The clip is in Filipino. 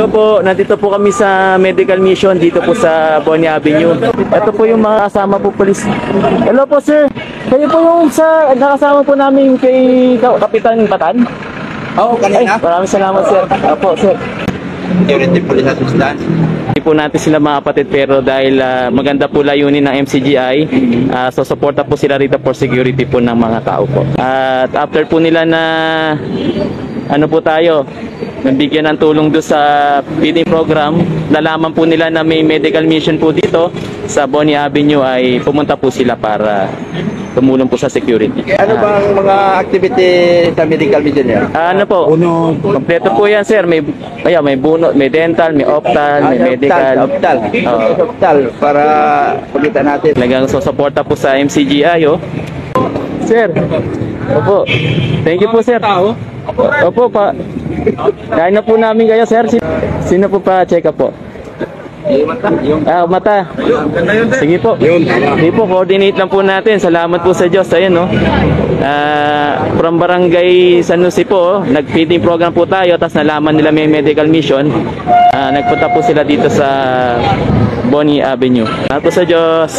Hello po, nandito po kami sa medical mission dito po sa Bonnie Avenue. Ito po yung mga kasama po police. Hello po sir, kayo po yung sa nakasama po namin kay Kapitan Batan? Oo, kanina. Ay, maraming salamat sir. Opo sir. Security Police Assistance. Hindi po natin sila mga kapatid pero dahil maganda po layunin ng MCGI, so suporta po sila rito for security po ng mga tao po. At after po nila na ano po tayo, nabigyan ng tulong doon sa feeding program, nalaman po nila na may medical mission po dito sa Bonnie Avenue ay pumunta po sila para tumulong po sa security. Ano bang mga activity sa medical mission niya? Ano po? Kompleto po yan sir. May bunot, may dental, may optal, may medical. Optal para pagkita natin. Talagang susuporta po sa MCGI Sir. Opo. Thank you po sir. Opo pa. Kain na po namin kayo sir. Sino po pa check up po? Mata. Sige po. Sige po, coordinate lang po natin. Salamat po sa Diyos. Ayun from Barangay San Jose po, nag-feeding program po tayo, tapos nalaman nila may medical mission. Nagpunta po sila dito sa Bonnie Avenue. Salamat po sa Diyos.